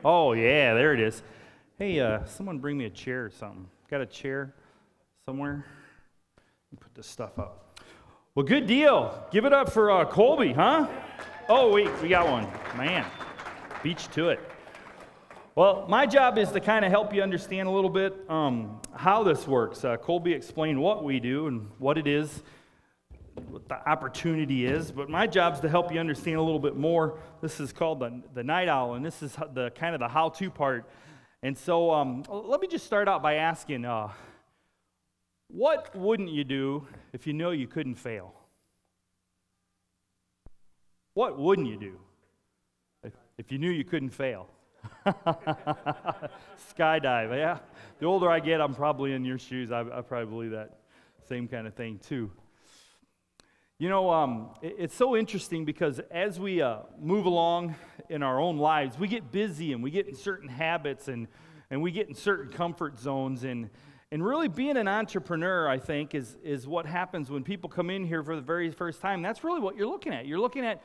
Oh, yeah, there it is. Hey, someone bring me a chair or something. Got a chair somewhere? Put this stuff up. Well, good deal. Give it up for Colby, huh? Oh, wait, we got one. Man, beach to it. Well, my job is to kind of help you understand a little bit how this works. Colby explained what we do and what it is, what the opportunity is, but my job is to help you understand a little bit more. This is called the night owl, and this is the kind of the how-to part. And so let me just start out by asking, what wouldn't you do if you know you couldn't fail? What wouldn't you do if you knew you couldn't fail? Skydive, yeah. The older I get, I'm probably in your shoes. I probably believe that same kind of thing too. You know, it's so interesting because as we move along in our own lives, we get busy and we get in certain habits and we get in certain comfort zones. And really being an entrepreneur, I think, is what happens when people come in here for the very first time. That's really what you're looking at. You're looking at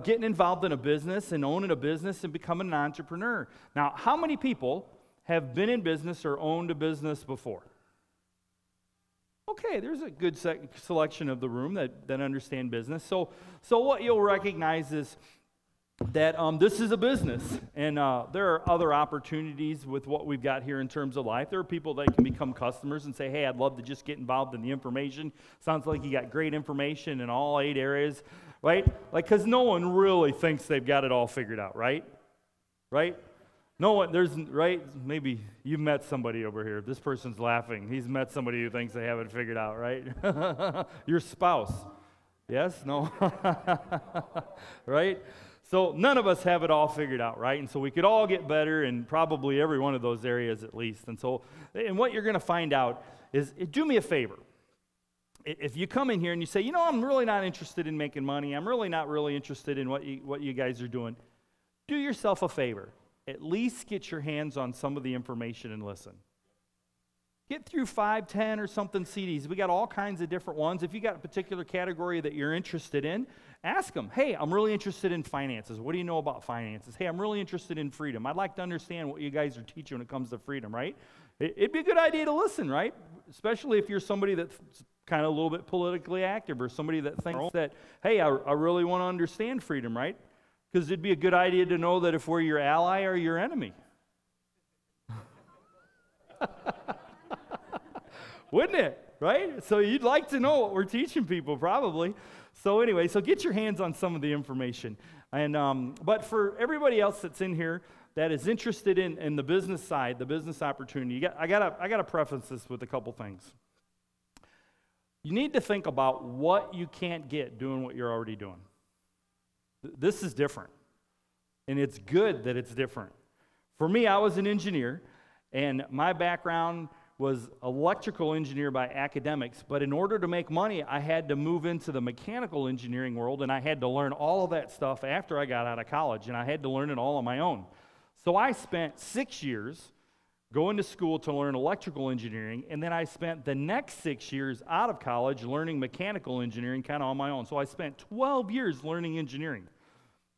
getting involved in a business and owning a business and becoming an entrepreneur. Now, how many people have been in business or owned a business before? Okay, there's a good selection of the room that understand business. So what you'll recognize is that this is a business, and there are other opportunities with what we've got here in terms of life. There are people that can become customers and say, hey, I'd love to just get involved in the information. Sounds like you got great information in all 8 areas, right? Like, because no one really thinks they've got it all figured out, right? Right? No one, right? Maybe you've met somebody over here. This person's laughing. He's met somebody who thinks they have it figured out, right? Your spouse. Yes? No? Right? So none of us have it all figured out, right? And so we could all get better in probably every one of those areas at least. And what you're going to find out is, do me a favor. If you come in here and you say, you know, I'm really not interested in making money. I'm really not really interested in what you guys are doing. Do yourself a favor. At least get your hands on some of the information and listen. Get through 5, 10 or something CDs. We got all kinds of different ones. If you got a particular category that you're interested in, ask them, hey, I'm really interested in finances. What do you know about finances? Hey, I'm really interested in freedom. I'd like to understand what you guys are teaching when it comes to freedom, right? It'd be a good idea to listen, right? Especially if you're somebody that's kind of a little bit politically active or somebody that thinks that, hey, I really want to understand freedom, right? Because it'd be a good idea to know that if we're your ally or your enemy. Wouldn't it? Right? So you'd like to know what we're teaching people, probably. So anyway, so get your hands on some of the information. And but for everybody else that's in here that is interested in the business side, the business opportunity, I gotta preface this with a couple things. You need to think about what you can't get doing what you're already doing. This is different, and it's good that it's different. For me, I was an engineer, and my background was electrical engineer by academics, but in order to make money, I had to move into the mechanical engineering world, and I had to learn all of that stuff after I got out of college, and I had to learn it all on my own. So I spent 6 years going to school to learn electrical engineering, and then I spent the next 6 years out of college learning mechanical engineering kind of on my own. So I spent 12 years learning engineering.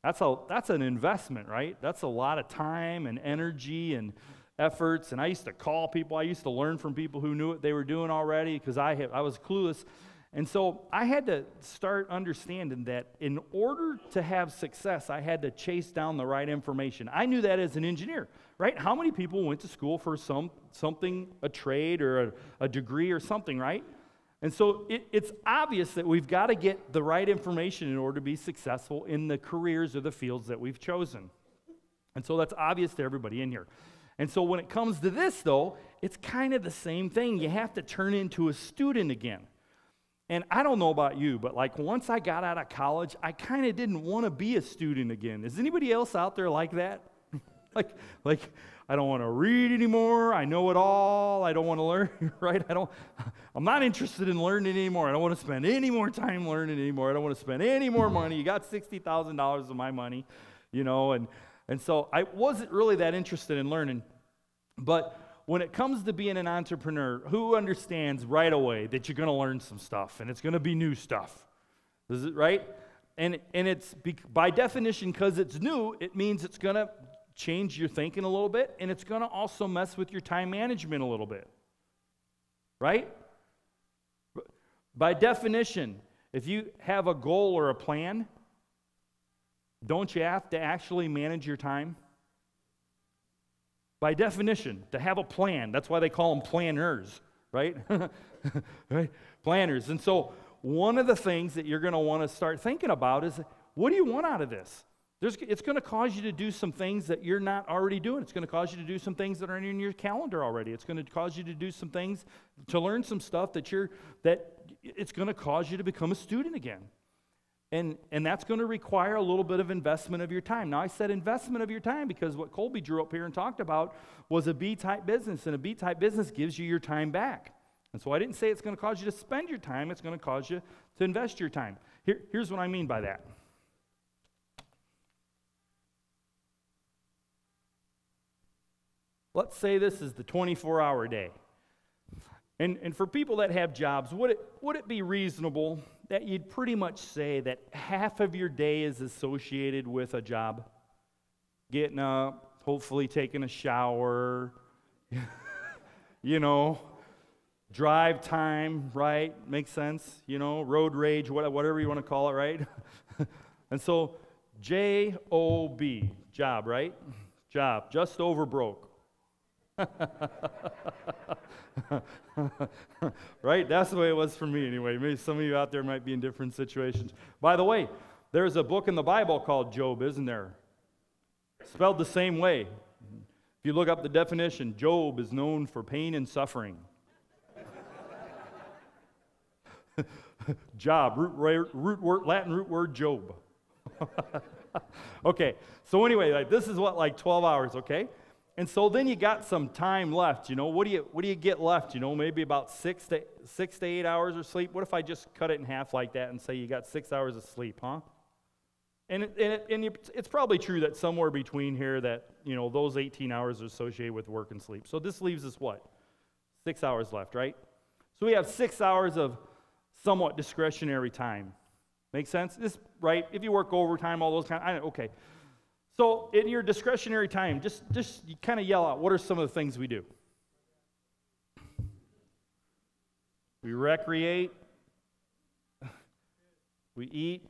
That's an investment, right? That's a lot of time and energy and efforts, and I used to call people. I used to learn from people who knew what they were doing already because I was clueless. And so I had to start understanding that in order to have success, I had to chase down the right information. I knew that as an engineer, right? How many people went to school for something, a trade or a degree or something, right? And so it's obvious that we've got to get the right information in order to be successful in the careers or the fields that we've chosen. And so that's obvious to everybody in here. And so when it comes to this, though, it's kind of the same thing. You have to turn into a student again. And I don't know about you, but like once I got out of college, I kind of didn't want to be a student again. Is anybody else out there like that? like I don't want to read anymore. I know it all. I don't want to learn, right? I'm not interested in learning anymore. I don't want to spend any more time learning anymore. I don't want to spend any more money. You got $60,000 of my money, you know, and so I wasn't really that interested in learning. But when it comes to being an entrepreneur, who understands right away that you're going to learn some stuff and it's going to be new stuff? Is it right? And it's by definition, because it's new, it means it's going to change your thinking a little bit, and it's going to also mess with your time management a little bit. Right? By definition, if you have a goal or a plan, don't you have to actually manage your time? By definition, to have a plan. That's why they call them planners, right? Right? Planners. And so one of the things that you're going to want to start thinking about is, what do you want out of this? It's going to cause you to do some things that you're not already doing. It's going to cause you to do some things that aren't in your calendar already. It's going to cause you to do some things, to learn some stuff that it's going to cause you to become a student again. And that's going to require a little bit of investment of your time. Now, I said investment of your time because what Colby drew up here and talked about was a B-type business, and a B-type business gives you your time back. And so I didn't say it's going to cause you to spend your time. It's going to cause you to invest your time. Here's what I mean by that. Let's say this is the 24-hour day. And for people that have jobs, would it be reasonable that you'd pretty much say that half of your day is associated with a job? Getting up, hopefully taking a shower, drive time, right? Makes sense, road rage, whatever you want to call it, right? And so J-O-B, job, right? Job, just over broke. Right? That's the way it was for me anyway. Maybe some of you out there might be in different situations. By the way, there's a book in the Bible called Job, isn't there? Spelled the same way. If you look up the definition, Job is known for pain and suffering. Job, Latin root word Job. Okay, so anyway, this is 12 hours, okay? And so then you got some time left, What do you get left, Maybe about 6 to 8 hours of sleep. What if I just cut it in half like that and say you got 6 hours of sleep, huh? And it's probably true that somewhere between here that, those 18 hours are associated with work and sleep. So this leaves us what? 6 hours left, right? So we have 6 hours of somewhat discretionary time. Make sense? This, right? If you work overtime, all those okay. So in your discretionary time, just you kind of yell out, what are some of the things we do? We recreate, we eat,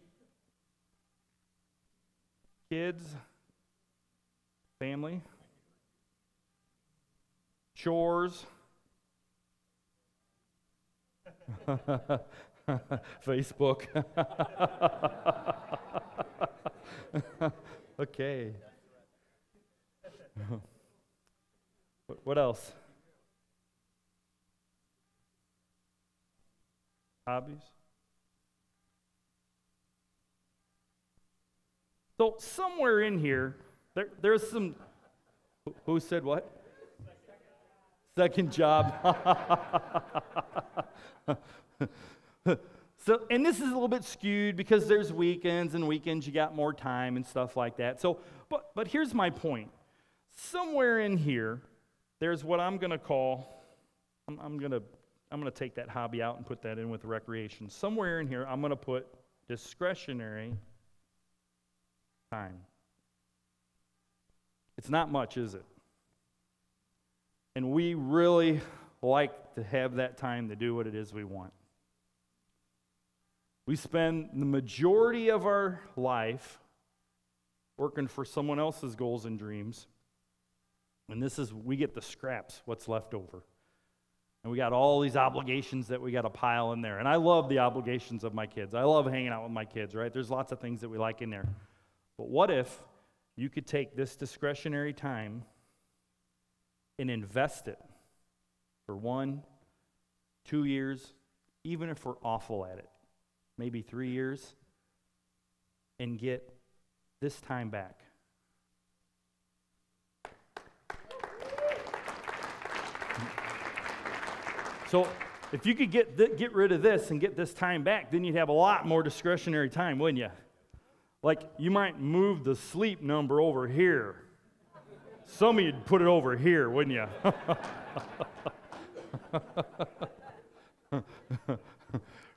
kids, family, chores, Facebook. Okay. What else? Hobbies? So somewhere in here, there's some, who said what? Second job. So, and this is a little bit skewed because there's weekends, and weekends you got more time and stuff like that. So, but here's my point. Somewhere in here, there's what I'm going to call, I'm going to take that hobby out and put that in with recreation. Somewhere in here, I'm going to put discretionary time. It's not much, is it? And we really like to have that time to do what it is we want. We spend the majority of our life working for someone else's goals and dreams. And we get the scraps, what's left over. And we got all these obligations that we got to pile in there. And I love the obligations of my kids. I love hanging out with my kids, right? There's lots of things that we like in there. But what if you could take this discretionary time and invest it for 1, 2 years, even if we're awful at it, maybe 3 years, and get this time back. So if you could get rid of this and get this time back, then you'd have a lot more discretionary time, wouldn't you? Like, you might move the sleep number over here. Some of you'd put it over here, wouldn't you?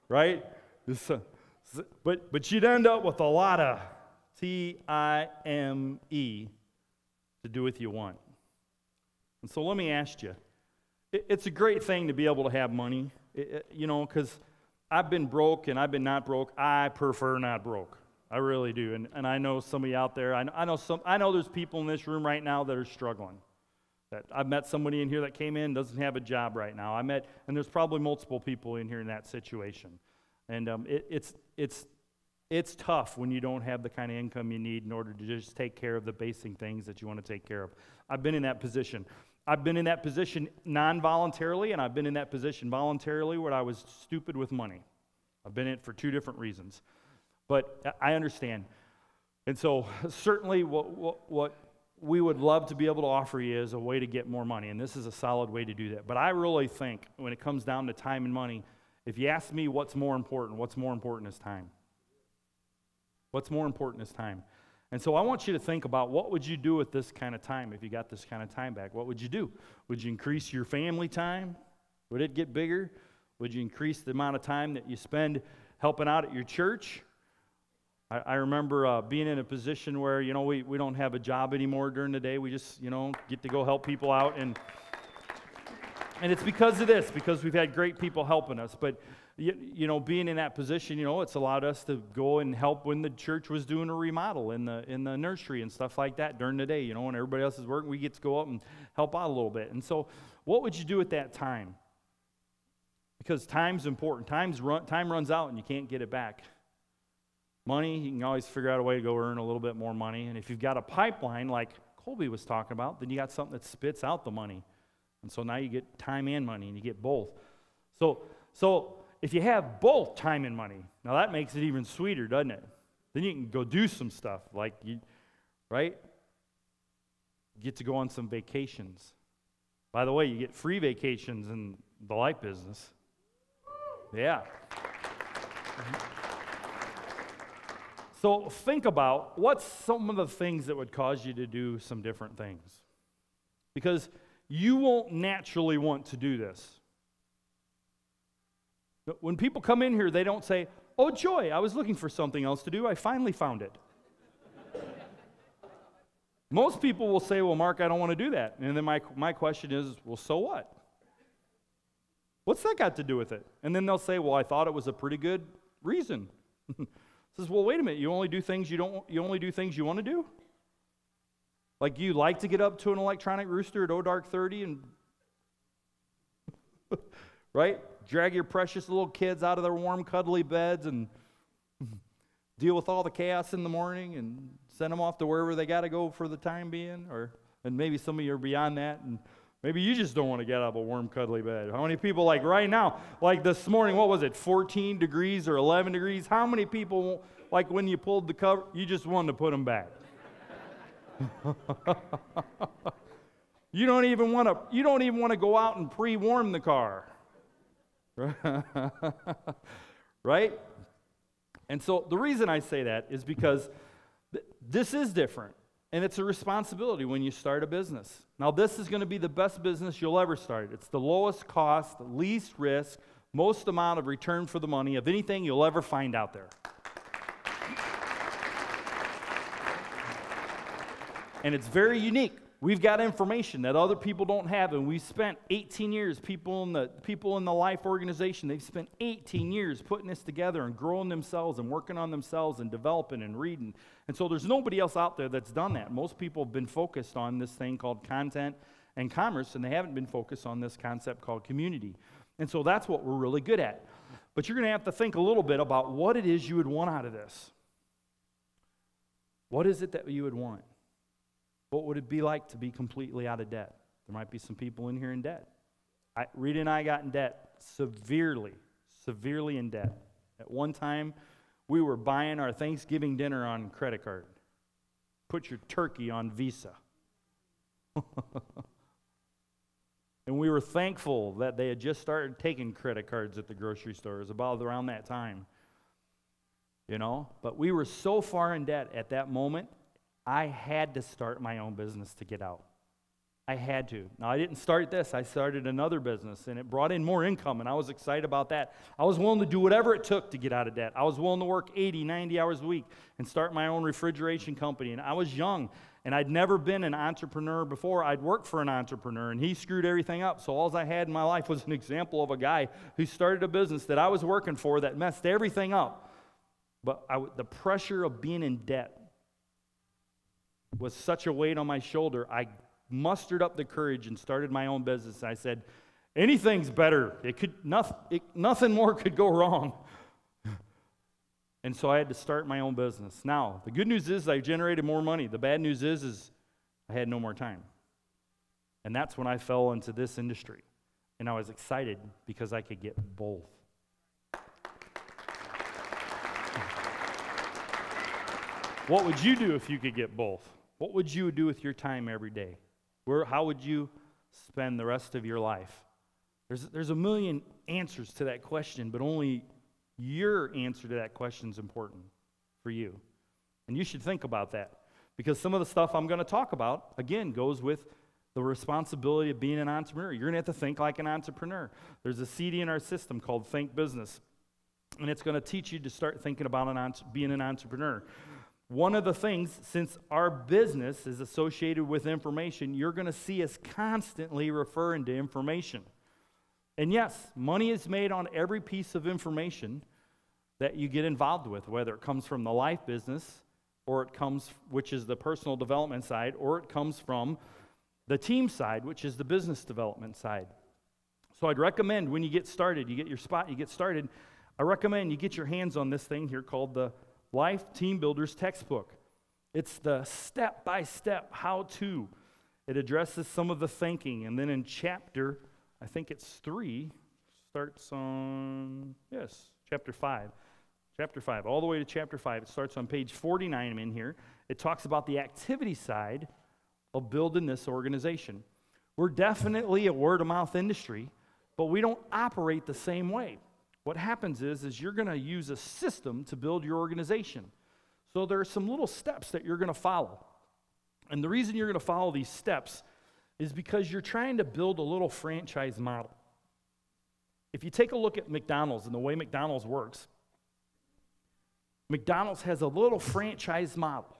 Right? But you'd end up with a lot of time to do with you want. And so let me ask you, it's a great thing to be able to have money, because I've been broke and I've been not broke. I prefer not broke. I really do. And I know some of you out there, I know there's people in this room right now that are struggling. That I've met somebody in here that came in, doesn't have a job right now. And there's probably multiple people in here in that situation. And it's tough when you don't have the kind of income you need in order to just take care of the basic things that you want to take care of. I've been in that position. I've been in that position non-voluntarily, and I've been in that position voluntarily where I was stupid with money. I've been in it for two different reasons. But I understand. And so certainly what we would love to be able to offer you is a way to get more money, and this is a solid way to do that. But I really think when it comes down to time and money, if you ask me what's more important is time. What's more important is time. And so I want you to think about what would you do with this kind of time if you got this kind of time back. What would you do? Would you increase your family time? Would it get bigger? Would you increase the amount of time that you spend helping out at your church? I remember being in a position where, we don't have a job anymore during the day. We just, get to go help people out. And it's because of this, because we've had great people helping us. But, being in that position, it's allowed us to go and help when the church was doing a remodel in the nursery and stuff like that during the day. When everybody else is working, we get to go up and help out a little bit. And so what would you do at that time? Because time's important. Time runs out and you can't get it back. Money, you can always figure out a way to go earn a little bit more money. And if you've got a pipeline like Colby was talking about, then you got something that spits out the money. And so now you get time and money, and you get both. So if you have both time and money, now that makes it even sweeter, doesn't it? Then you can go do some stuff, right? You get to go on some vacations. By the way, you get free vacations in the life business. Yeah. So think about what's some of the things that would cause you to do some different things. Because you won't naturally want to do this. But when people come in here, they don't say, "Oh, joy, I was looking for something else to do. I finally found it." Most people will say, "Well, Mark, I don't want to do that." And then my question is, well, so what? What's that got to do with it? And then they'll say, "Well, I thought it was a pretty good reason." Says, "Well, wait a minute. You only do things you want to do? Like you like to get up to an electronic rooster at dark 30 and right? Drag your precious little kids out of their warm, cuddly beds and deal with all the chaos in the morning and send them off to wherever they got to go for the time being, and maybe some of you are beyond that, and maybe you just don't want to get out of a warm, cuddly bed. How many people, like right now, like this morning, what was it, 14 degrees or 11 degrees? How many people, like when you pulled the cover, you just wanted to put them back? You don't even want to go out and pre-warm the car. Right? And so the reason I say that is because this is different. And it's a responsibility when you start a business. Now, this is going to be the best business you'll ever start. It's the lowest cost, least risk, most amount of return for the money of anything you'll ever find out there. And it's very unique. We've got information that other people don't have, and we've spent 18 years, people in the Life organization, they've spent 18 years putting this together and growing themselves and working on themselves and developing and reading. And so there's nobody else out there that's done that. Most people have been focused on this thing called content and commerce, and they haven't been focused on this concept called community. And so that's what we're really good at. But you're going to have to think a little bit about what it is you would want out of this. What is it that you would want? What would it be like to be completely out of debt? There might be some people in here in debt. Rita and I got in debt, severely in debt. At one time, we were buying our Thanksgiving dinner on credit card. Put your turkey on Visa. And we were thankful that they had just started taking credit cards at the grocery stores about around that time. But we were so far in debt at that moment, I had to start my own business to get out. I had to. Now, I didn't start this. I started another business, and it brought in more income, and I was excited about that. I was willing to do whatever it took to get out of debt. I was willing to work 80, 90 hours a week and start my own refrigeration company, and I was young, And I'd never been an entrepreneur before. I'd worked for an entrepreneur, and he screwed everything up. So all I had in my life was an example of a guy who started a business that I was working for that messed everything up. But the pressure of being in debt was such a weight on my shoulder. I mustered up the courage and started my own business. I said, anything's better. Nothing more could go wrong. And so I had to start my own business. Now, the good news is I generated more money. The bad news is I had no more time. And that's when I fell into this industry. And I was excited because I could get both. What would you do if you could get both? What would you do with your time every day? How would you spend the rest of your life? There's a million answers to that question, but only your answer to that question is important for you. And you should think about that, because some of the stuff I'm going to talk about, again, goes with the responsibility of being an entrepreneur. You're going to have to think like an entrepreneur. There's a CD in our system called Think Business, and it's going to teach you to start thinking about being an entrepreneur. One of the things, since our business is associated with information, you're going to see us constantly referring to information. And yes, money is made on every piece of information that you get involved with, whether it comes from the life business, or it comes, which is the personal development side, or it comes from the team side, which is the business development side. So I'd recommend when you get started, you get your spot, you get started, I recommend you get your hands on this thing here called the Life Team Builders Textbook. It's the step-by-step how-to. It addresses some of the thinking, and then in chapter, I think it's 3, starts on, chapter 5. Chapter 5, all the way to chapter 5. It starts on page 49 in here. It talks about the activity side of building this organization. We're definitely a word-of-mouth industry, but we don't operate the same way. What happens is you're going to use a system to build your organization. So there are some little steps that you're going to follow. And the reason you're going to follow these steps is because you're trying to build a little franchise model. If you take a look at McDonald's and the way McDonald's works, McDonald's has a little franchise model.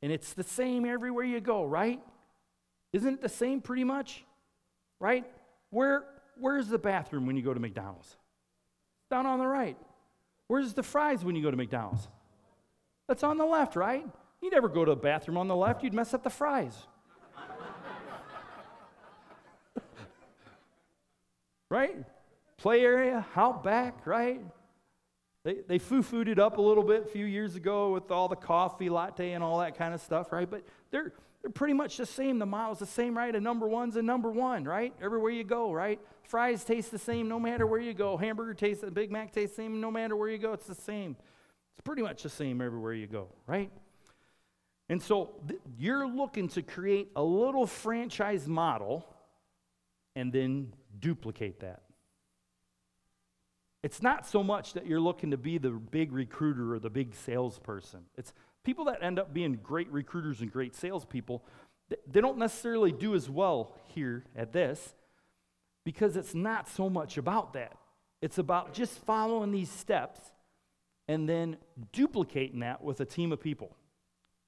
And it's the same everywhere you go, right? Isn't it the same pretty much? Right? Where's the bathroom when you go to McDonald's? Down on the right. Where's the fries when you go to McDonald's? That's on the left, right? You never go to the bathroom on the left, you'd mess up the fries. Right? Play area, out back, right? They foo-fooed it up a little bit a few years ago with all the coffee latte and all that kind of stuff, right? But they're pretty much the same. The model's the same, right? A number one's a number one, right? Everywhere you go, right? Fries taste the same no matter where you go. Hamburger tastes, the Big Mac tastes the same no matter where you go. It's the same. It's pretty much the same everywhere you go, right? And so you're looking to create a little franchise model and then duplicate that. It's not so much that you're looking to be the big recruiter or the big salesperson. It's people that end up being great recruiters and great salespeople, they don't necessarily do as well here at this because it's not so much about that. It's about just following these steps and then duplicating that with a team of people.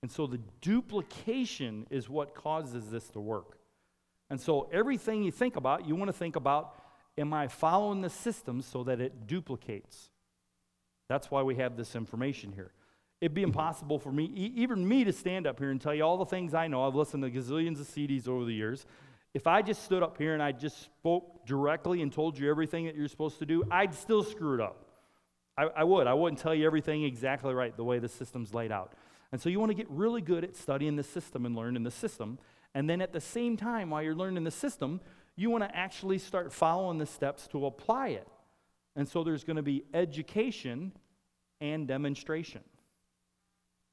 And so the duplication is what causes this to work. And so everything you think about, you want to think about, am I following the system so that it duplicates? That's why we have this information here. It'd be impossible for me, even me, to stand up here and tell you all the things I know. I've listened to gazillions of CDs over the years. If I just stood up here and I just spoke directly and told you everything that you're supposed to do, I'd still screw it up. I would. I wouldn't tell you everything exactly right the way the system's laid out. And so you want to get really good at studying the system and learning the system. And then at the same time, while you're learning the system, you want to actually start following the steps to apply it. And so there's going to be education and demonstration.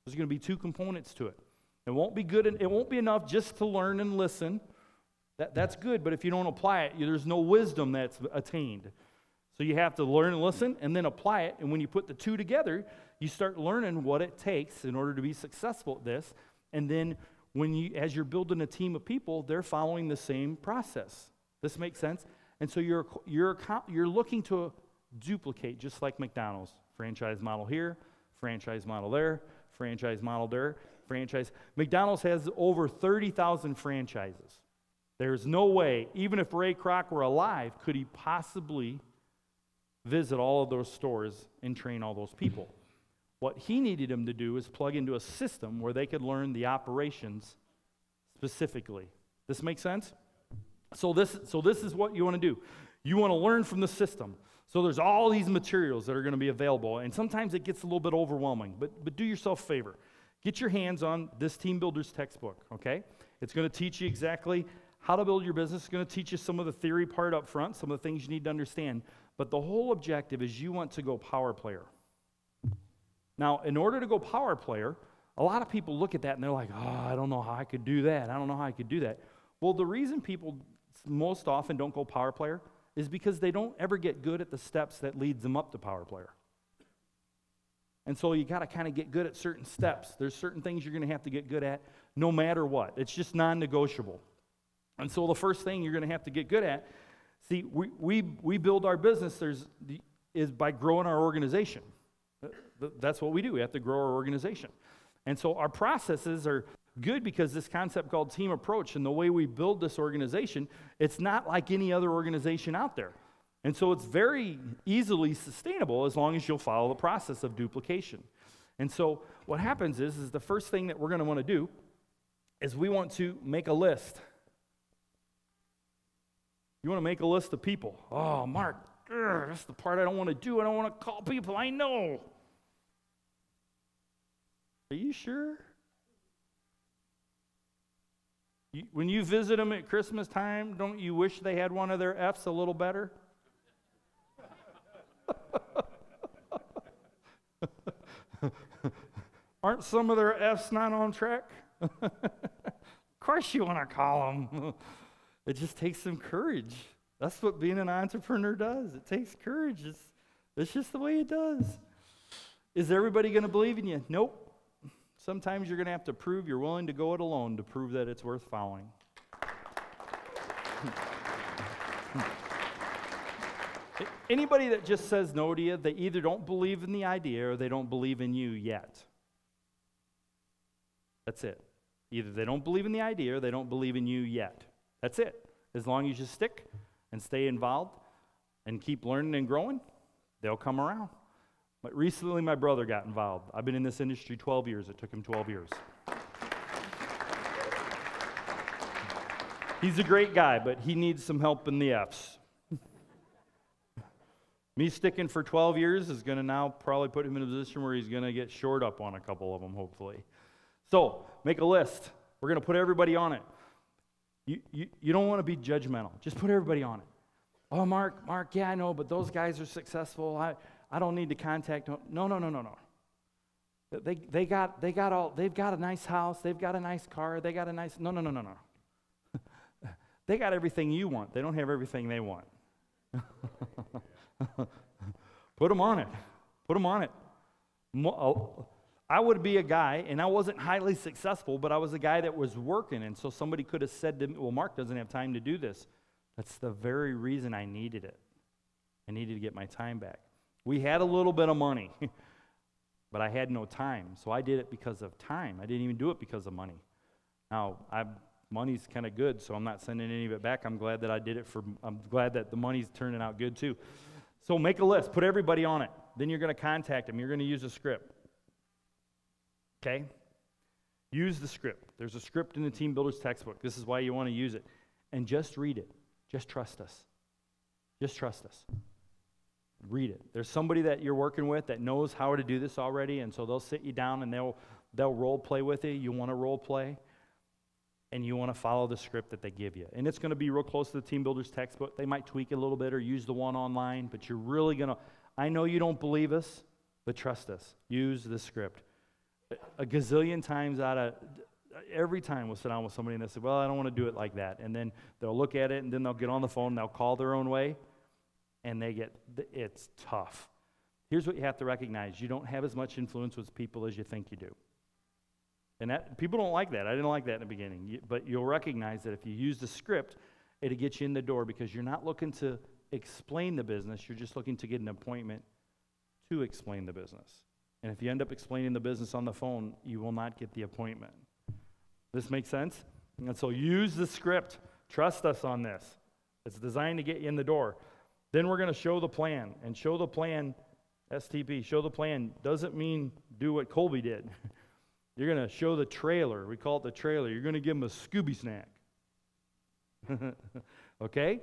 There's going to be two components to it. It won't be good. It won't be enough just to learn and listen. That's good, but if you don't apply it, there's no wisdom that's attained. So you have to learn and listen and then apply it. And when you put the two together, you start learning what it takes in order to be successful at this. And then as you're building a team of people, they're following the same process. This makes sense? And so you're looking to duplicate, just like McDonald's. Franchise model here, franchise model there, franchise model there. franchise. McDonald's has over 30,000 franchises. There's no way, even if Ray Kroc were alive, could he possibly visit all of those stores and train all those people. What he needed them to do is plug into a system where they could learn the operations specifically. This make sense? So this is what you want to do. You want to learn from the system. So there's all these materials that are going to be available, and sometimes it gets a little bit overwhelming, but do yourself a favor. Get your hands on this Team Builders textbook, okay? It's going to teach you exactly how to build your business. It's going to teach you some of the theory part up front, some of the things you need to understand, but the whole objective is you want to go power player. Now, in order to go power player, a lot of people look at that and they're like, oh, I don't know how I could do that. I don't know how I could do that. Well, the reason people most often don't go power player is because they don't ever get good at the steps that leads them up to power player. And so you got to kind of get good at certain steps. There's certain things you're going to have to get good at no matter what. It's just non-negotiable. And so the first thing you're going to have to get good at, see, we build our business is by growing our organization. That's what we do. We have to grow our organization. And so our processes are good because this concept called team approach and the way we build this organization, it's not like any other organization out there. And so it's very easily sustainable as long as you'll follow the process of duplication. And so what happens is the first thing that we're going to want to do is we want to make a list. You want to make a list of people. Oh, Mark, that's the part I don't want to do. I don't want to call people I know. Are you sure? When you visit them at Christmas time, don't you wish they had one of their F's a little better? Aren't some of their F's not on track? Of course you want to call them. It just takes some courage. That's what being an entrepreneur does. It takes courage. It's just the way it does. Is everybody going to believe in you? Nope. Sometimes you're going to have to prove you're willing to go it alone to prove that it's worth following. Anybody that just says no to you, they either don't believe in the idea or they don't believe in you yet. That's it. Either they don't believe in the idea or they don't believe in you yet. That's it. As long as you stick and stay involved and keep learning and growing, they'll come around. But recently my brother got involved. I've been in this industry 12 years. It took him 12 years. He's a great guy, but he needs some help in the F's. Me sticking for 12 years is going to now probably put him in a position where he's going to get shored up on a couple of them, hopefully. So, make a list. We're going to put everybody on it. You don't want to be judgmental. Just put everybody on it. Oh, Mark, yeah, I know, but those guys are successful. I don't need to contact them. No. They've got a nice house. They've got a nice car. They got a nice. No. They got everything you want. They don't have everything they want. Put them on it. Put them on it. I would be a guy, and I wasn't highly successful, but I was a guy that was working, and so somebody could have said to me, well, Mark doesn't have time to do this. That's the very reason I needed it. I needed to get my time back. We had a little bit of money, but I had no time, so I did it because of time. I didn't even do it because of money. Now, money's kind of good, so I'm not sending any of it back. I'm glad that I did it I'm glad that the money's turning out good too. So make a list, put everybody on it. Then you're going to contact them. You're going to use a script. Okay? Use the script. There's a script in the Team Builders textbook. This is why you want to use it. And just read it. Just trust us. Just trust us. Read it. There's somebody that you're working with that knows how to do this already, and so they'll sit you down and they'll role play with you. You want to role play, and you want to follow the script that they give you. And it's going to be real close to the Team Builders textbook. They might tweak it a little bit or use the one online, but you're really going to, I know you don't believe us, but trust us. Use the script. A gazillion times every time we'll sit down with somebody and they'll say, well, I don't want to do it like that. And then they'll look at it, and then they'll get on the phone, and they'll call their own way, and it's tough. Here's what you have to recognize. You don't have as much influence with people as you think you do. And people don't like that. I didn't like that in the beginning. But you'll recognize that if you use the script, it'll get you in the door because you're not looking to explain the business. You're just looking to get an appointment to explain the business. And if you end up explaining the business on the phone, you will not get the appointment. This makes sense? And so use the script. Trust us on this. It's designed to get you in the door. Then we're going to show the plan. And show the plan, STP, show the plan doesn't mean do what Colby did. You're going to show the trailer. We call it the trailer. You're going to give them a Scooby snack. Okay?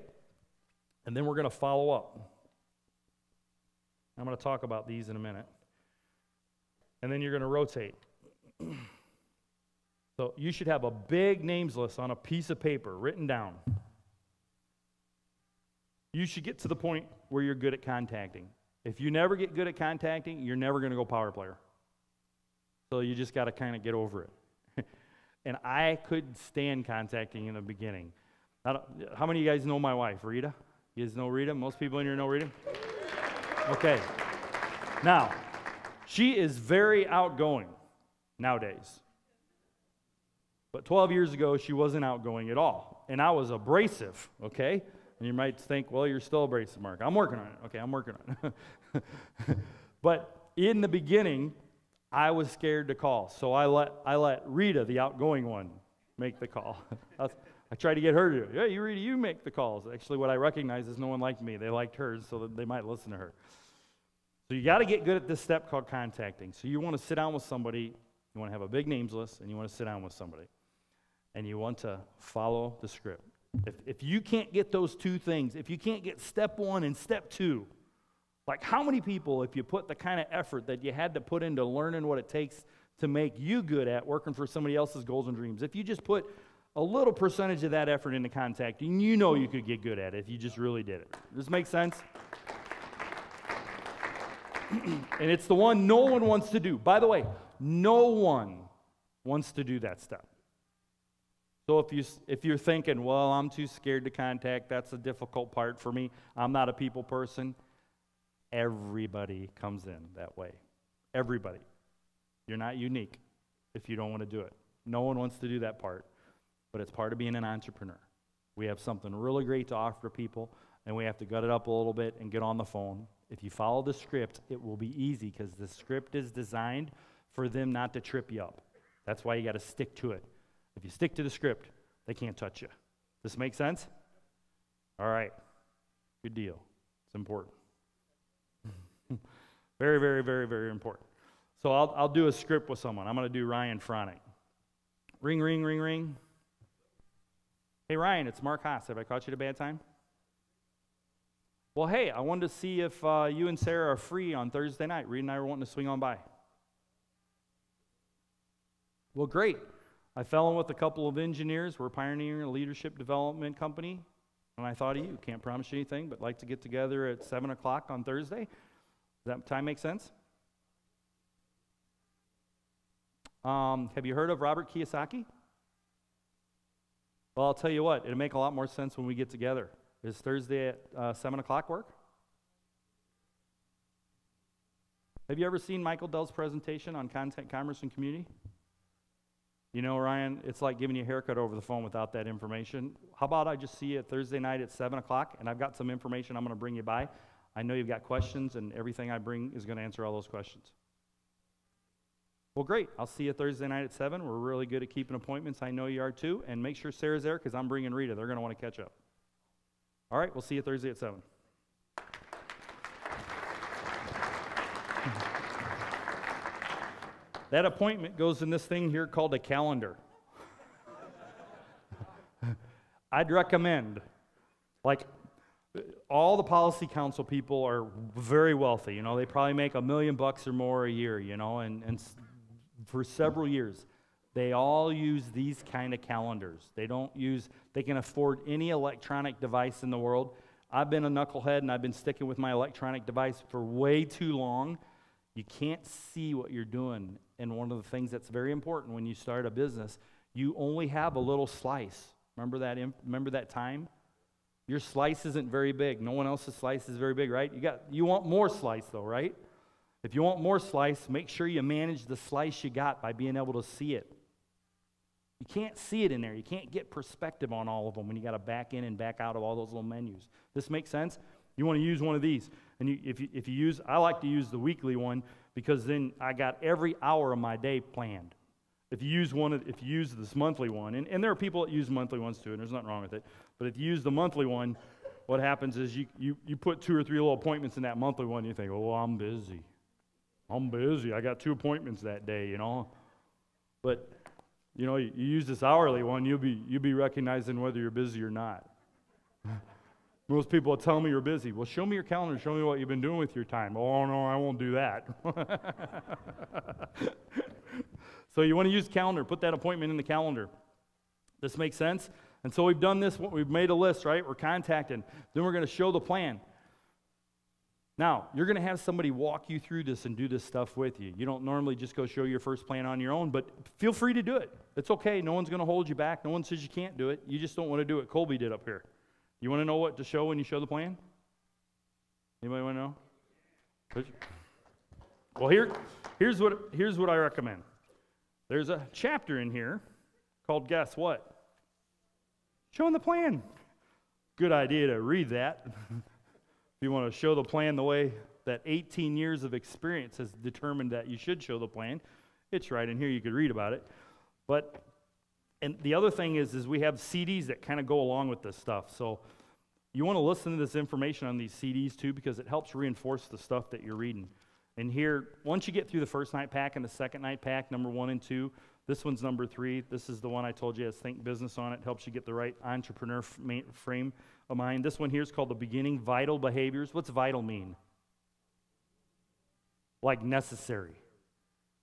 And then we're going to follow up. I'm going to talk about these in a minute. And then you're going to rotate. So you should have a big names list on a piece of paper written down. You should get to the point where you're good at contacting. If you never get good at contacting, you're never going to go power player. So you just got to kind of get over it. And I couldn't stand contacting in the beginning. How many of you guys know my wife, Rita? You guys know Rita? Most people in here know Rita? Okay. Now, she is very outgoing nowadays. But 12 years ago, she wasn't outgoing at all. And I was abrasive, okay? And you might think, well, you're still abrasive, Mark. I'm working on it. Okay, I'm working on it. But in the beginning, I was scared to call. So I let Rita, the outgoing one, make the call. I tried to get her to do it. Yeah, Rita, you make the calls. Actually, what I recognize is no one liked me. They liked hers, so that they might listen to her. So you got to get good at this step called contacting. So you want to sit down with somebody. You want to have a big names list, and you want to sit down with somebody. And you want to follow the script. If you can't get those two things, if you can't get step one and step two, like how many people, if you put the kind of effort that you had to put into learning what it takes to make you good at working for somebody else's goals and dreams, if you just put a little percentage of that effort into contacting, you know you could get good at it if you just really did it. Does this make sense? And it's the one no one wants to do. By the way, no one wants to do that step. So if you're thinking, well, I'm too scared to contact, that's a difficult part for me, I'm not a people person, everybody comes in that way. Everybody. You're not unique if you don't want to do it. No one wants to do that part, but it's part of being an entrepreneur. We have something really great to offer people, and we have to gut it up a little bit and get on the phone. If you follow the script, it will be easy because the script is designed for them not to trip you up. That's why you got to stick to it. If you stick to the script, they can't touch you. Does this make sense? All right. Good deal. It's important. Very, very, very, very important. So I'll do a script with someone. I'm going to do Ryan Fronick. Ring, ring, ring, ring. Hey, Ryan, it's Mark Haas. Have I caught you at a bad time? Well, hey, I wanted to see if you and Sarah are free on Thursday night. Reed and I were wanting to swing on by. Well, great. I fell in with a couple of engineers. We're pioneering a leadership development company. And I thought of you. Can't promise you anything, but like to get together at 7 o'clock on Thursday. Does that time make sense? Have you heard of Robert Kiyosaki? Well, I'll tell you what. It'll make a lot more sense when we get together. Is Thursday at 7 o'clock work? Have you ever seen Michael Dell's presentation on content, commerce, and community? You know, Ryan, it's like giving you a haircut over the phone without that information. How about I just see you Thursday night at 7 o'clock, and I've got some information I'm going to bring you by. I know you've got questions, and everything I bring is going to answer all those questions. Well, great. I'll see you Thursday night at 7. We're really good at keeping appointments. I know you are too. And make sure Sarah's there because I'm bringing Rita. They're going to want to catch up. All right, we'll see you Thursday at 7. That appointment goes in this thing here called a calendar. I'd recommend, like, all the policy council people are very wealthy. You know, they probably make $1 million or more a year, you know, and for several years. They all use these kind of calendars. They can afford any electronic device in the world. I've been a knucklehead, and I've been sticking with my electronic device for way too long. You can't see what you're doing. And one of the things that's very important when you start a business, you only have a little slice. Remember that time? Your slice isn't very big. No one else's slice is very big, right? You want more slice though, right? If you want more slice, make sure you manage the slice you got by being able to see it. You can't see it in there. You can't get perspective on all of them when you got to back in and back out of all those little menus. This makes sense? You want to use one of these. And I like to use the weekly one because then I got every hour of my day planned. If you use this monthly one, and there are people that use monthly ones too, and there's nothing wrong with it, but if you use the monthly one, what happens is you put 2 or 3 little appointments in that monthly one, and you think, oh, I'm busy. I got 2 appointments that day, you know. But, you know, you use this hourly one, you'll be recognizing whether you're busy or not. Most people will tell me you're busy. Well, show me your calendar. Show me what you've been doing with your time. Oh, no, I won't do that. So you want to use calendar. Put that appointment in the calendar. This makes sense? And so we've done this. We've made a list, right? We're contacting. Then we're going to show the plan. Now, you're going to have somebody walk you through this and do this stuff with you. You don't normally just go show your first plan on your own, but feel free to do it. It's okay. No one's going to hold you back. No one says you can't do it. You just don't want to do what Colby did up here. You want to know what to show when you show the plan? Anybody want to know? Well, here's what I recommend. There's a chapter in here called Guess What? Showing the plan. Good idea to read that. If you want to show the plan the way that 18 years of experience has determined that you should show the plan, it's right in here. You could read about it. And the other thing is we have CDs that kind of go along with this stuff. So you want to listen to this information on these CDs too, because it helps reinforce the stuff that you're reading. And here, once you get through the first night pack and the second night pack, number 1 and 2, this one's number 3. This is the one I told you has Think Business on it. Helps you get the right entrepreneur frame of mind. This one here is called The Beginning, Vital Behaviors. What's vital mean? Like necessary,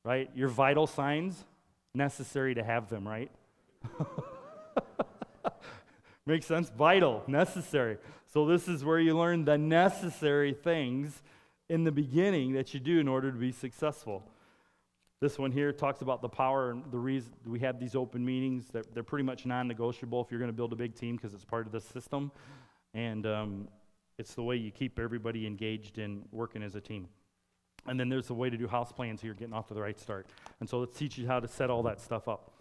right? Your vital signs, necessary to have them, right? Makes sense? Vital, necessary. So this is where you learn the necessary things in the beginning that you do in order to be successful. This one here talks about the power and the reason we have these open meetings. They're pretty much non-negotiable if you're going to build a big team because it's part of the system. And it's the way you keep everybody engaged in working as a team. And then there's a way to do house plans here, getting off to the right start. And so let's teach you how to set all that stuff up.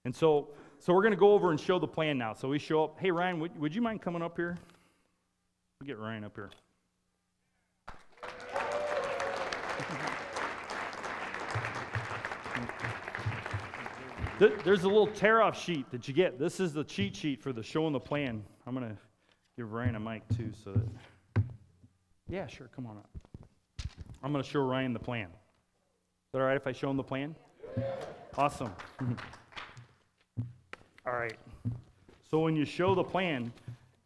And so we're going to go over and show the plan now. So we show up. Hey, Ryan, would you mind coming up here? We'll get Ryan up here. There's a little tear-off sheet that you get. This is the cheat sheet for the showing the plan. I'm going to give Ryan a mic, too, so that... Yeah, sure, come on up. I'm going to show Ryan the plan. Is that all right if I show him the plan? Awesome. All right. So when you show the plan,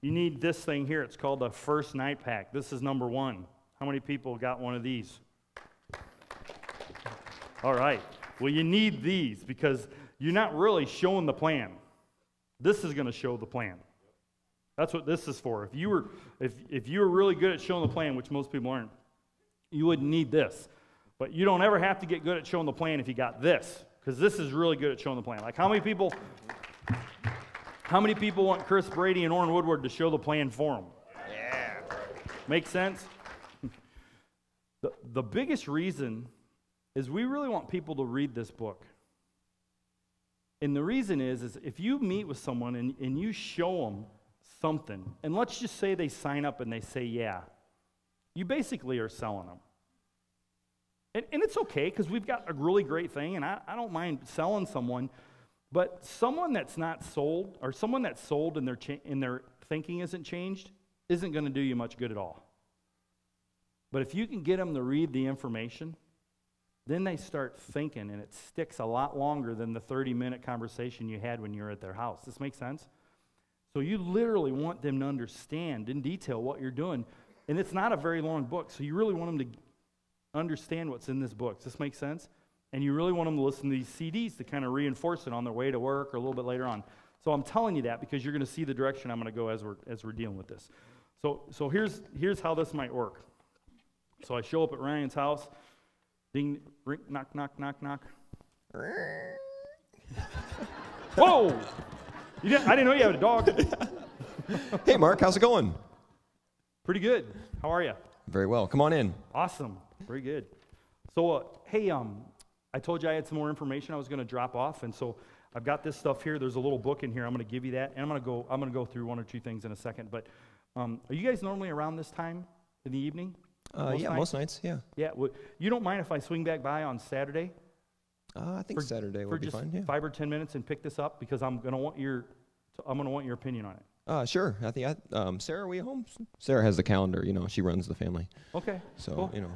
you need this thing here. It's called the first night pack. This is number 1. How many people got one of these? All right. Well, you need these because you're not really showing the plan. This is going to show the plan. That's what this is for. If you were really good at showing the plan, which most people aren't, you wouldn't need this. But you don't ever have to get good at showing the plan if you got this, because this is really good at showing the plan. Like how many people want Chris Brady and Orrin Woodward to show the plan for them? Yeah. Make sense? The biggest reason is we really want people to read this book. And the reason is if you meet with someone and you show them something, and let's just say they sign up and they say, yeah, you basically are selling them. And it's okay, because we've got a really great thing, and I don't mind selling someone, but someone that's not sold, or someone that's sold and their thinking isn't changed, isn't going to do you much good at all. But if you can get them to read the information, then they start thinking, and it sticks a lot longer than the 30-minute conversation you had when you were at their house. This makes sense? So you literally want them to understand in detail what you're doing. And it's not a very long book, so you really want them to understand what's in this book. Does this make sense? And you really want them to listen to these CDs to kind of reinforce it on their way to work or a little bit later on. So I'm telling you that because you're going to see the direction I'm going to go as we're dealing with this. So here's how this might work. So I show up at Ryan's house. Ding, ring, knock, knock, knock, knock. Whoa! I didn't know you had a dog. Hey, Mark, how's it going? Pretty good. How are you? Very well. Come on in. Awesome. Very good. So, hey, I told you I had some more information I was going to drop off, and so I've got this stuff here. There's a little book in here. I'm going to give you that, and I'm going to go through one or two things in a second. But are you guys normally around this time in the evening? Most nights, yeah. Yeah. Well, you don't mind if I swing back by on Saturday? I think Saturday would be fine. Yeah. 5 or 10 minutes and pick this up because I'm going to want your opinion on it. Sure. I think Sarah, are we home? Sarah has the calendar. She runs the family. Okay. So cool.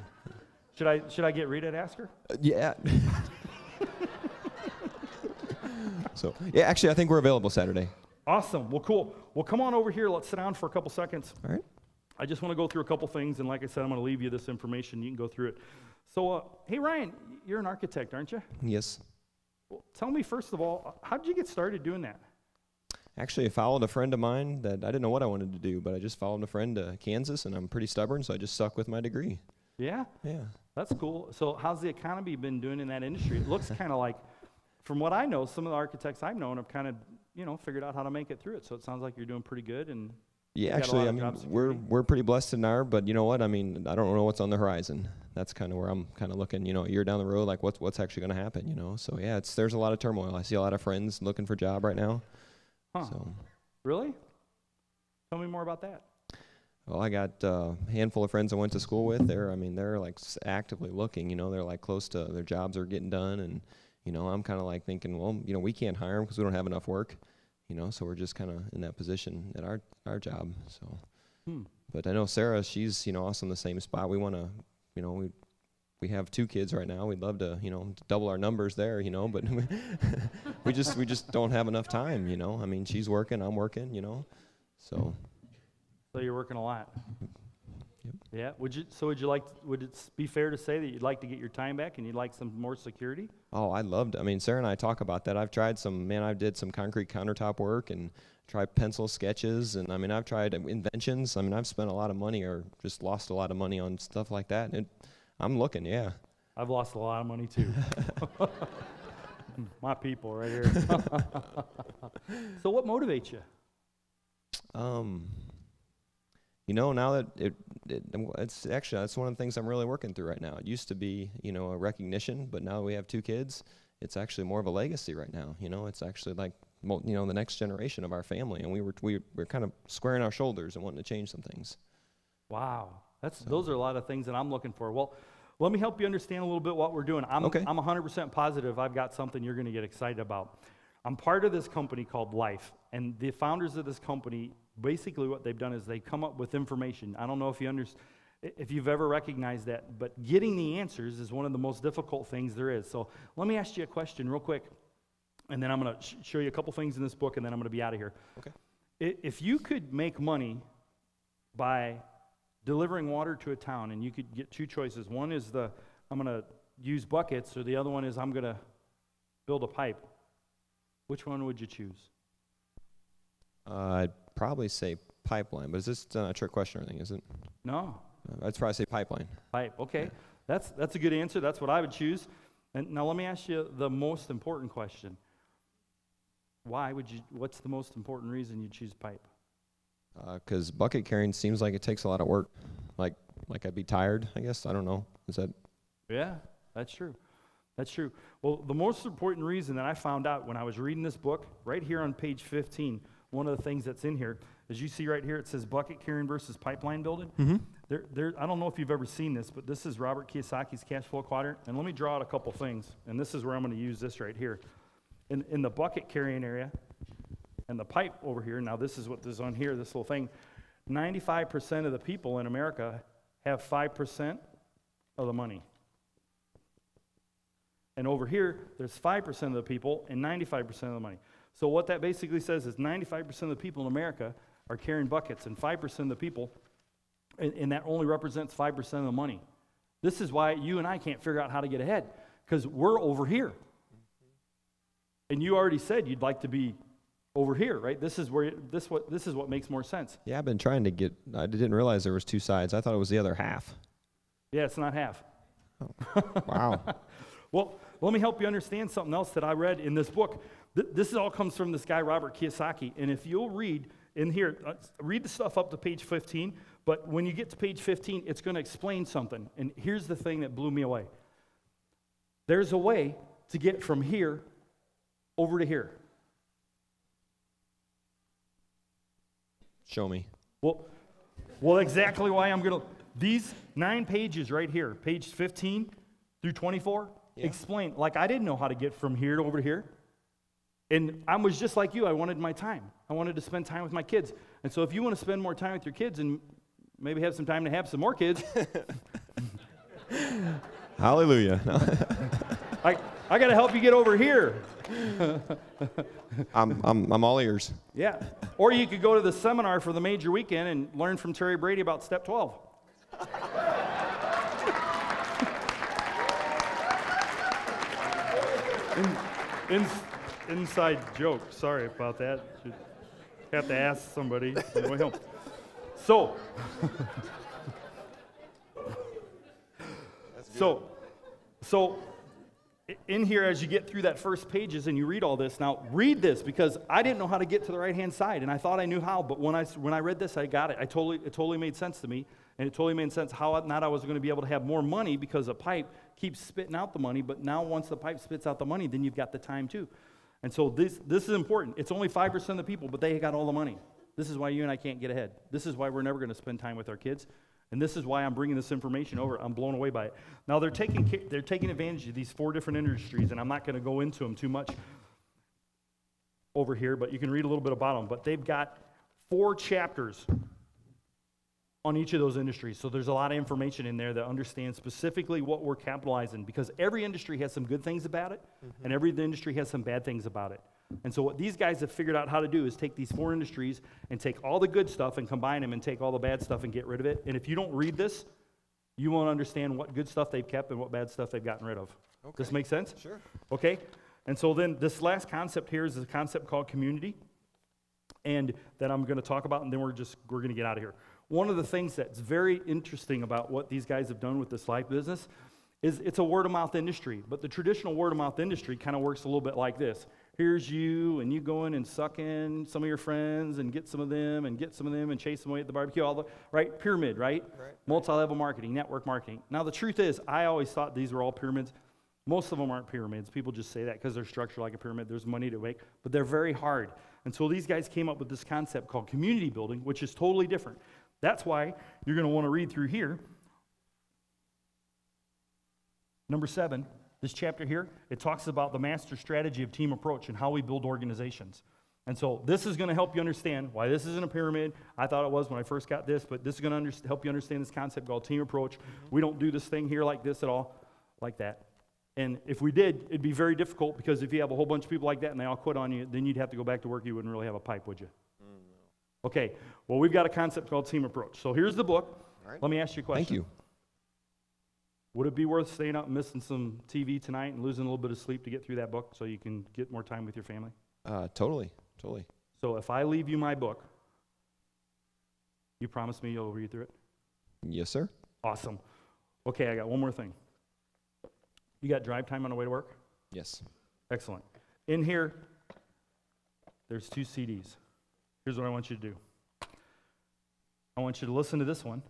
Should I get Rita to ask her? Yeah. So yeah, actually, I think we're available Saturday. Awesome. Well, cool. Well, come on over here. Let's sit down for a couple seconds. All right. I just want to go through a couple things, and like I said, I'm going to leave you this information. You can go through it. So, hey, Ryan, you're an architect, aren't you? Yes. Well, tell me, first of all, how did you get started doing that? Actually, I followed a friend of mine that I didn't know what I wanted to do, but I just followed a friend to Kansas, and I'm pretty stubborn, so I just stuck with my degree. Yeah? Yeah. That's cool. So how's the economy been doing in that industry? It looks kind of like, from what I know, some of the architects I've known have kind of, figured out how to make it through it. So it sounds like you're doing pretty good. And yeah, actually, we're pretty blessed in our, but you know what? I don't know what's on the horizon. That's kind of where I'm kind of looking, a year down the road, like what's actually going to happen, So yeah, there's a lot of turmoil. I see a lot of friends looking for a job right now. Huh. So. Really? Tell me more about that. Well, I got a handful of friends I went to school with. They're like actively looking, they're like close to their jobs are getting done. And, I'm kind of like thinking, well, we can't hire them because we don't have enough work, so we're just kind of in that position at our job. So, But I know Sarah, she's, also in the same spot. We want to, we have 2 kids right now. We'd love to, double our numbers there, but we just don't have enough time, she's working, I'm working, so. So you're working a lot. Yep. Yeah. Would it be fair to say that you'd like to get your time back and you'd like some more security? Oh, I loved it. Sarah and I talk about that. I did some concrete countertop work and tried pencil sketches, and I've tried inventions. I've spent a lot of money or just lost a lot of money on stuff like that. I'm looking, yeah. I've lost a lot of money too. My people right here. So what motivates you? Now that it's actually, that's one of the things I'm really working through right now. It used to be, a recognition, but now we have 2 kids. It's actually more of a legacy right now. It's actually like, the next generation of our family, and we're kind of squaring our shoulders and wanting to change some things. Wow, those are a lot of things that I'm looking for. Well, let me help you understand a little bit what we're doing. I'm 100% positive I've got something you're going to get excited about. I'm part of this company called Life, and the founders of this company, basically what they've done is they come up with information. I don't know if you've ever recognized that, but getting the answers is one of the most difficult things there is. So let me ask you a question real quick, and then I'm going to show you a couple things in this book, and then I'm going to be out of here. Okay. If you could make money by delivering water to a town, and you could get 2 choices. One is I'm going to use buckets, or the other one is I'm going to build a pipe. Which one would you choose? I'd probably say pipeline, but is this not a trick question or anything, is it? No. I'd probably say pipeline. Pipe, okay. Yeah. That's a good answer. That's what I would choose. And now let me ask you the most important question. What's the most important reason you choose pipe? Because bucket carrying seems like it takes a lot of work. Like I'd be tired, I guess. I don't know. Is that? Yeah, that's true. That's true. Well, the most important reason that I found out when I was reading this book, right here on page 15, one of the things that's in here, as you see right here, it says bucket carrying versus pipeline building. Mm-hmm. I don't know if you've ever seen this, but this is Robert Kiyosaki's cash flow quadrant. And let me draw out a couple things. And this is where I'm going to use this right here. In the bucket carrying area and the pipe over here, now this is what is on here, this little thing, 95% of the people in America have 5% of the money. And over here, there's 5% of the people and 95% of the money. So what that basically says is 95% of the people in America are carrying buckets, and 5% of the people, and that only represents 5% of the money. This is why you and I can't figure out how to get ahead, because we're over here. And you already said you'd like to be over here, right? This is what makes more sense. Yeah, I've been trying to I didn't realize there was 2 sides. I thought it was the other half. Yeah, it's not half. Oh. Wow. Well, let me help you understand something else that I read in this book. This all comes from this guy, Robert Kiyosaki. And if you'll read in here, read the stuff up to page 15, but when you get to page 15, it's going to explain something. And here's the thing that blew me away. There's a way to get from here over to here. Show me. Well, exactly why I'm going to, these 9 pages right here, page 15 through 24, explain, like I didn't know how to get from here to over here. And I was just like you, I wanted my time. I wanted to spend time with my kids. And so if you want to spend more time with your kids and maybe have some time to have some more kids. Hallelujah. I got to help you get over here. I'm all ears. Yeah. Or you could go to the seminar for the major weekend and learn from Terry Brady about step 12. Inside joke. Sorry about that. Should have to ask somebody on the way home. So in here, as you get through that first pages and you read all this, now read this, because I didn't know how to get to the right-hand side, and I thought I knew how, but when I read this, I got it. It totally made sense to me, and it totally made sense how not I was going to be able to have more money because a pipe keeps spitting out the money, but now once the pipe spits out the money, then you've got the time too. And so this is important. It's only 5% of the people, but they got all the money. This is why you and I can't get ahead. This is why we're never going to spend time with our kids. And this is why I'm bringing this information over. I'm blown away by it. Now, they're taking advantage of these 4 different industries, and I'm not going to go into them too much over here, but you can read a little bit about them. But they've got 4 chapters on each of those industries. So there's a lot of information in there that understands specifically what we're capitalizing, because every industry has some good things about it, and every industry has some bad things about it. And so what these guys have figured out how to do is take these 4 industries and take all the good stuff and combine them and take all the bad stuff and get rid of it. And if you don't read this, you won't understand what good stuff they've kept and what bad stuff they've gotten rid of. Okay. Does this make sense? Sure. Okay? And so then this last concept here is a concept called community, and that I'm going to talk about, and then we're going to get out of here. One of the things that's very interesting about what these guys have done with this life business is it's a word-of-mouth industry, but the traditional word-of-mouth industry kind of works a little bit like this. Here's you, and you go in and suck in some of your friends and get some of them and get some of them and chase them away at the barbecue, all the, right? Pyramid, right? Multi-level marketing, network marketing. Now, the truth is, I always thought these were all pyramids. Most of them aren't pyramids. People just say that because they're structured like a pyramid. There's money to make, but they're very hard. And so these guys came up with this concept called community building, which is totally different. That's why you're going to want to read through here. Number 7. This chapter here, it talks about the master strategy of team approach and how we build organizations. And so this is going to help you understand why this isn't a pyramid. I thought it was when I first got this, but this is going to help you understand this concept called team approach. We don't do this thing here like this at all, like that. And if we did, it'd be very difficult, because if you have a whole bunch of people like that and they all quit on you, then you'd have to go back to work. You wouldn't really have a pipe, would you? No. Okay, well, we've got a concept called team approach. So here's the book. All right. Let me ask you a question. Thank you. Would it be worth staying up and missing some TV tonight and losing a little bit of sleep to get through that book so you can get more time with your family? Totally. So if I leave you my book, you promise me you'll read through it? Yes, sir. Awesome. Okay, I got one more thing. You got drive time on the way to work? Yes. Excellent. In here, there's 2 CDs. Here's what I want you to do. I want you to listen to this one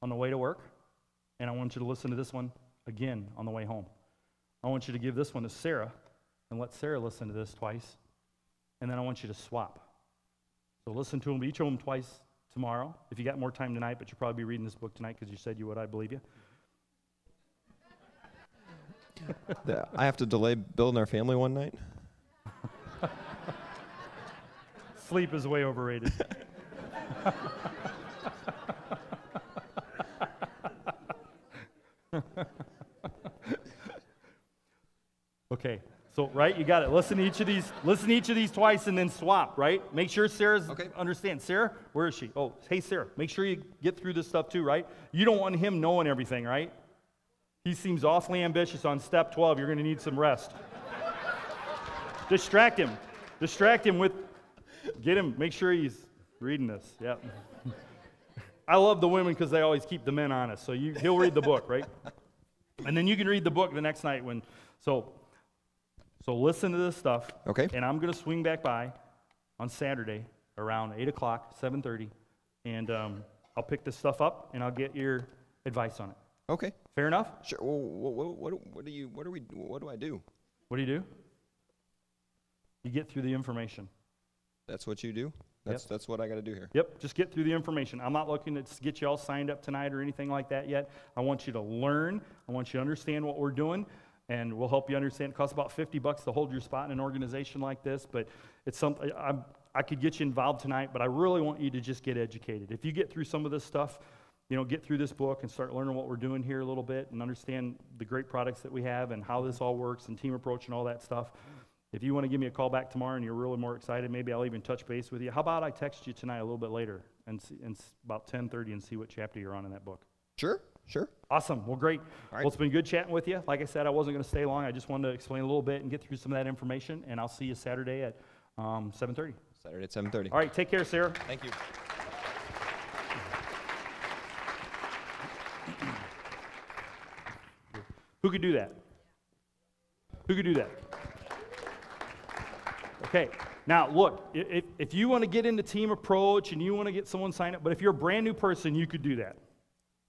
on the way to work, and I want you to listen to this one again on the way home. I want you to give this one to Sarah and let Sarah listen to this twice, and then I want you to swap. So listen to them, each of them twice tomorrow. If you got more time tonight, but you'll probably be reading this book tonight because you said you would, I believe you. I have to delay building our family one night? Sleep is way overrated. Okay, so right, you got it. Listen to each of these twice, and then swap. Right? Make sure Sarah's understands. Sarah, where is she? Oh, hey Sarah, make sure you get through this stuff too. Right? You don't want him knowing everything, right? He seems awfully ambitious on step 12. You're going to need some rest. Distract him. Distract him with. Get him. Make sure he's reading this. Yeah. I love the women because they always keep the men honest. So he'll read the book, right? And then you can read the book the next night when. So listen to this stuff. Okay. And I'm going to swing back by on Saturday around 8 o'clock, 7:30, and I'll pick this stuff up and I'll get your advice on it. Okay. Fair enough? Sure. Well, what do I do? What do you do? You get through the information. That's what you do? That's what I got to do here. Yep, just get through the information. I'm not looking to get you all signed up tonight or anything like that yet. I want you to learn. I want you to understand what we're doing, and we'll help you understand. It costs about $50 to hold your spot in an organization like this, but it's something I could get you involved tonight, but I really want you to just get educated. If you get through some of this stuff, get through this book and start learning what we're doing here a little bit and understand the great products that we have and how this all works and team approach and all that stuff. If you want to give me a call back tomorrow and you're really more excited, maybe I'll even touch base with you. How about I text you tonight a little bit later and about 10:30 and see what chapter you're on in that book? Sure. Awesome. Well, great. All right. Well, it's been good chatting with you. Like I said, I wasn't going to stay long. I just wanted to explain a little bit and get through some of that information, and I'll see you Saturday at 7:30. Saturday at 7:30. All right. Take care, Sarah. Thank you. Who could do that? Who could do that? Okay, now look, if you want to get into team approach and you want to get someone signed up, but if you're a brand new person, you could do that.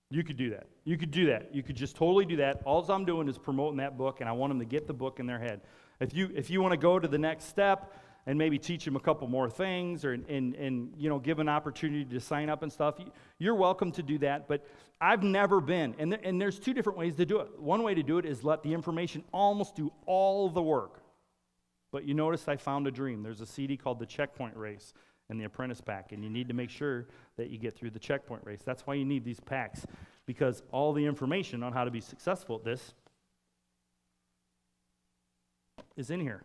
You could do that. You could do that. You could just totally do that. All I'm doing is promoting that book, and I want them to get the book in their head. If you want to go to the next step and maybe teach them a couple more things or give an opportunity to sign up and stuff, you're welcome to do that. But I've never been, and there's two different ways to do it. One way to do it is let the information almost do all the work. But you notice I found a dream. There's a CD called The Checkpoint Race in the Apprentice Pack, and you need to make sure that you get through the checkpoint race. That's why you need these packs, because all the information on how to be successful at this is in here.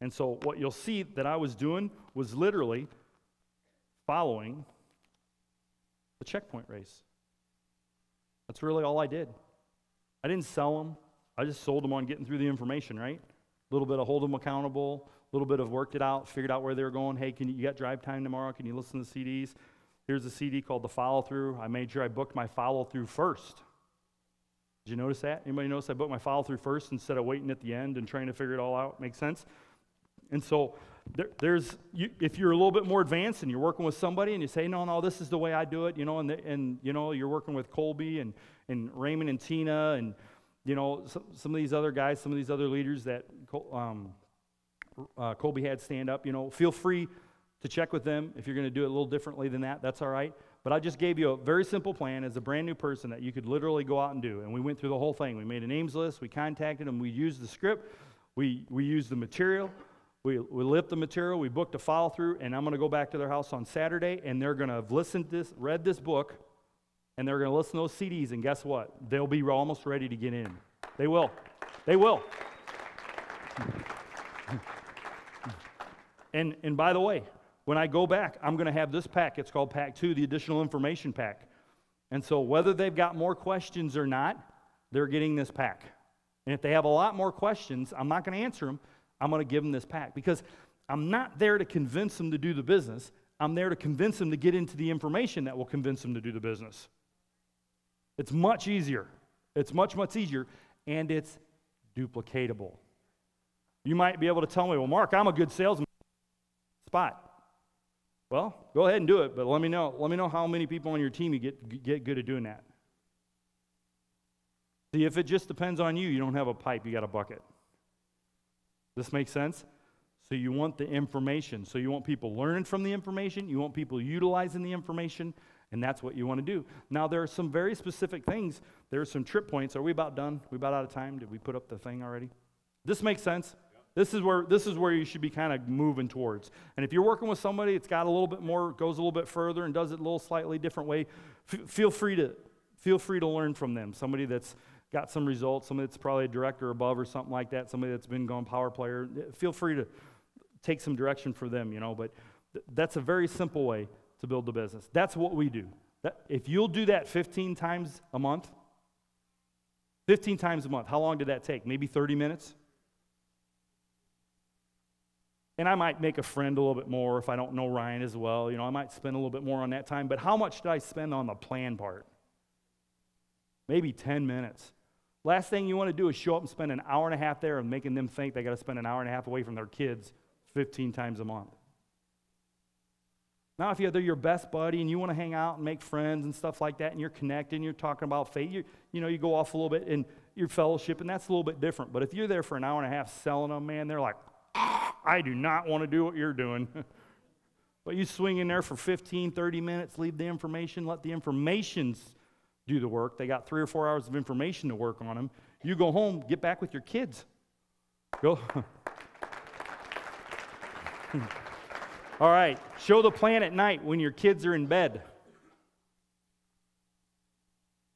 And so what you'll see that I was doing was literally following the checkpoint race. That's really all I did. I didn't sell them. I just sold them on getting through the information, right? A little bit of hold them accountable, a little bit of worked it out, figured out where they were going. Hey, you got drive time tomorrow? Can you listen to CDs? Here's a CD called The Follow Through. I made sure I booked my follow through first. Did you notice that? Anybody notice I booked my follow through first instead of waiting at the end and trying to figure it all out? Make sense? And so if you're a little bit more advanced and you're working with somebody and you say, no, this is the way I do it, and you're working with Colby and Raymond and Tina and some of these other guys, some of these other leaders that Colby had stand up, feel free to check with them. If you're going to do it a little differently than that, that's all right. But I just gave you a very simple plan as a brand new person that you could literally go out and do. And we went through the whole thing. We made a names list. We contacted them. We used the script. We used the material. We lit the material. We booked a follow through. And I'm going to go back to their house on Saturday, and they're going to have read this book, and they're going to listen to those CDs. And guess what? They'll be almost ready to get in. They will. They will. And by the way, when I go back, I'm going to have this pack. It's called Pack 2, the additional information pack. And so whether they've got more questions or not, they're getting this pack. And if they have a lot more questions, I'm not going to answer them. I'm going to give them this pack because I'm not there to convince them to do the business. I'm there to convince them to get into the information that will convince them to do the business. It's much easier. It's much, much easier, and it's duplicatable. You might be able to tell me, well, Mark, I'm a good salesman. Spot. Well, go ahead and do it, but let me know how many people on your team you get good at doing that. See, if it just depends on you, you don't have a pipe, you got a bucket. This makes sense? So you want the information. So you want people learning from the information, you want people utilizing the information, and that's what you want to do. Now, there are some very specific things. There are some trip points. Are we about done? We about out of time? Did we put up the thing already? This makes sense? This is where you should be kind of moving towards. And if you're working with somebody, it's got a little bit more, goes a little bit further, and does it a little slightly different way. Feel free to learn from them. Somebody that's got some results, somebody that's probably a director above or something like that, somebody that's been going power player. Feel free to take some direction for them, But that's a very simple way to build the business. That's what we do. If you'll do that 15 times a month, how long did that take? Maybe 30 minutes? And I might make a friend a little bit more if I don't know Ryan as well. I might spend a little bit more on that time. But how much did I spend on the plan part? Maybe 10 minutes. Last thing you want to do is show up and spend an hour and a half there and making them think they got to spend an hour and a half away from their kids 15 times a month. Now, if they're your best buddy and you want to hang out and make friends and stuff like that, and you're connected and you're talking about faith, you go off a little bit in your fellowship, and that's a little bit different. But if you're there for an hour and a half selling them, man, they're like, I do not want to do what you're doing. But you swing in there for 15, 30 minutes, leave the information, let the informations do the work. They got 3 or 4 hours of information to work on them. You go home, get back with your kids. Go. All right, show the plan at night when your kids are in bed.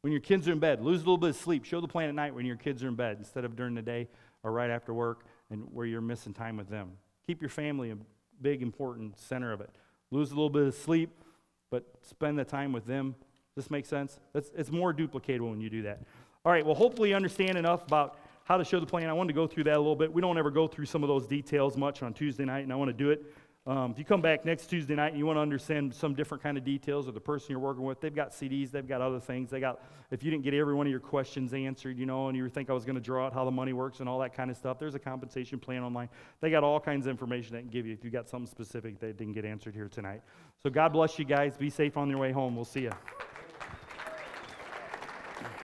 When your kids are in bed, lose a little bit of sleep. Show the plan at night when your kids are in bed instead of during the day or right after work and where you're missing time with them. Keep your family a big, important center of it. Lose a little bit of sleep, but spend the time with them. Does this make sense? It's more duplicatable when you do that. All right, well, hopefully you understand enough about how to show the plan. I wanted to go through that a little bit. We don't ever go through some of those details much on Tuesday night, and I want to do it. If you come back next Tuesday night and you want to understand some different kind of details of the person you're working with, they've got CDs, they've got other things. If you didn't get every one of your questions answered, and you think I was going to draw out how the money works and all that kind of stuff, there's a compensation plan online. They got all kinds of information they can give you if you got something specific that didn't get answered here tonight. So God bless you guys. Be safe on your way home. We'll see you.